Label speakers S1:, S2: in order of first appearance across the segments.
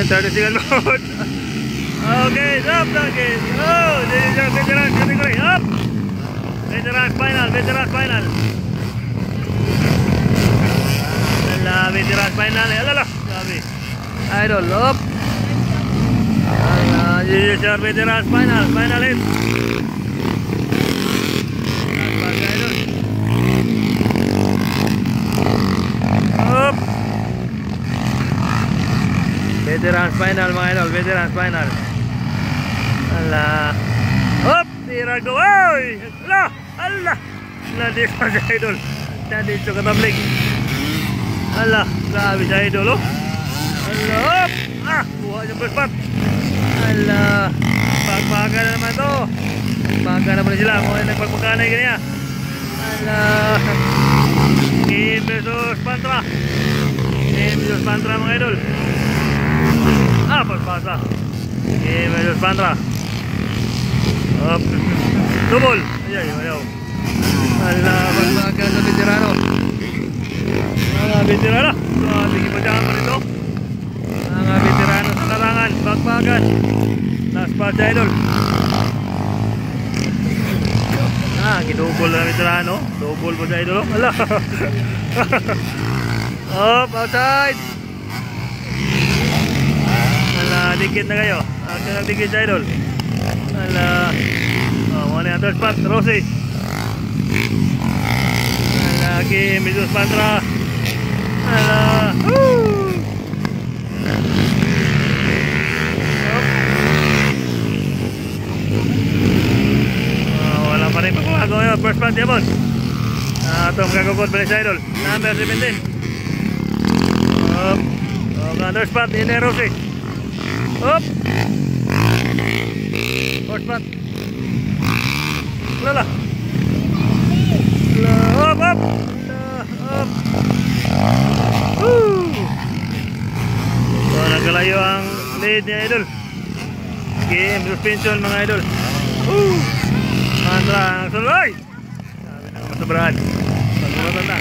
S1: Okay, 30 second mode. Okay, up again. Oh, this is your veteran category. Up. Veteran final, veteran final. Ala, veteran final. Ala, sabi. Idol, up. Ala, this is your veteran final, final hit. Up. Veterans final mga idol, veterans final. Ala. Hop, tirag do. Oy! Ala, ala. Nadis pa si idol. Nadis sa katablig. Ala, grabe si idol, oh. Ala, hop. Ah, buha yung first spot. Ala, pagpaga na naman to. Pagpaga naman sila. Kung ay nagpagpaganay ganyan. Ala. Kim versus Pantra. Kim versus Pantra mga idol. Ah, pagpasa. Kim versus Pantra. Up. Double. Ayaw, ayaw. Ala, pagpaga sa veterano. Mga veterano. Sige pa dyan pa nito. Mga veterano sa larangan. Pagpagan. Last part sa idol. Ah, ginubol na veterano. Double po sa idol. Ala. Up, outside. Ala, dikit na kayo. Action ang dikit sa idol. Ala. Oh, muna yung third spot, Rosie. Ala, Kim, Misus Pantra. Ala. Woo! Wala pa rin pagbago yun. First spot, Diamond. Ito magkakukod pa rin sa idol. Number 17. Up. Third spot, Ine Rosie. Up. Fourth spot. Lala. Up, up. Up. Woo. So, nagkalayo ang lead ni idol. Game suspension mga idol. Woo. Mantra ang suloy. Sabi na masobrahan. Pagmulatan na.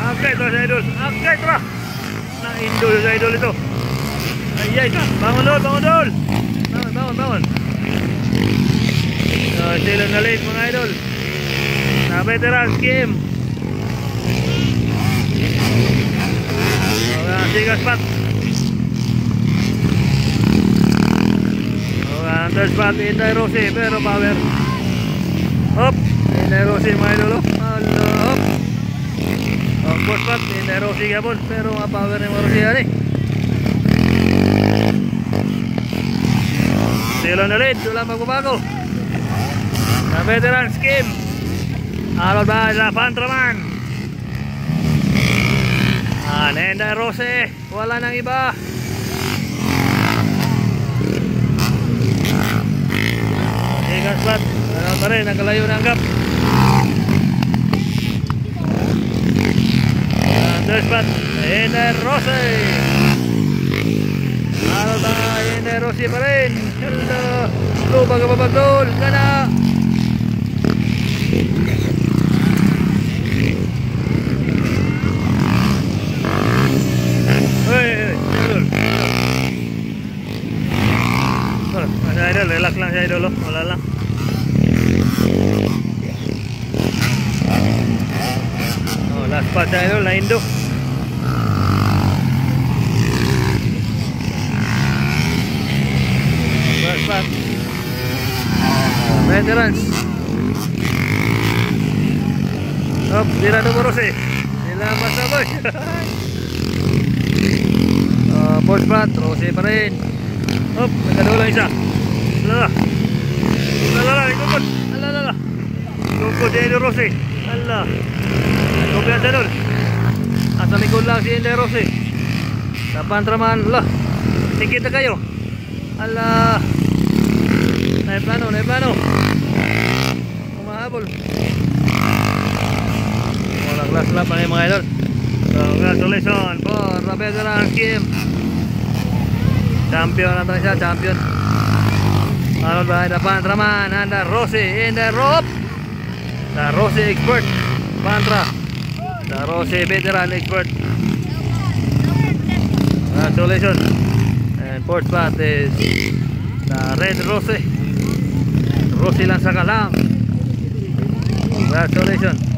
S1: Upgrade to sa idol. Upgrade to. Na-indol sa idol ito. Ayay ka. Bangon dol, bangon dol. Bangon, bangon, bangon. So, sila na late mga idol. Na veterans game. Sigas spot. Third spot, Inday Rosie. Pero power. Hop. Inday Rosie mga idol. Hop. Fourth spot, Inday Rosie gabon. Pero power ni mga Rosie yan eh. Sila na lead, wala magbabago. Na veteran scheme. Araw ba sa Pantraman? Nenda Rose, wala nang iba. Second spot, wala pa rin, nakalayo na ang gap. Third spot, Nenda Rose. Araw ba, Nenda Rose pa rin. Lupa ka babagdol, gana. Idol, relax lang siya idol, wala lang. Oh, last spot siya idol, na Indo. Last spot. Veterans. Hop, tira numero 6. Sila pasabay. Fourth spot, Rose pa rin. Hop, nagkadulang isa. Alala. Alala, ikukod. Alala. Ikukod si Inday Rosie. Alala. Ikukod siya doon. Asa likod lang si Inday Rosie. Sa Pantraman. Alala. Tikita kayo. Alala. Naiplano, naiplano. Kumahabol. Wala class-clap na yung mga idol. So, congratulations for the veteran Kim. Champion natin siya, champion. Ano ba, the Pantraman and the Rosie in the rope. The Rosie expert Pantra. The Rosie veteran expert. Congratulations. And fourth spot is the Red Rose. Rose lang sa kalam. Congratulations.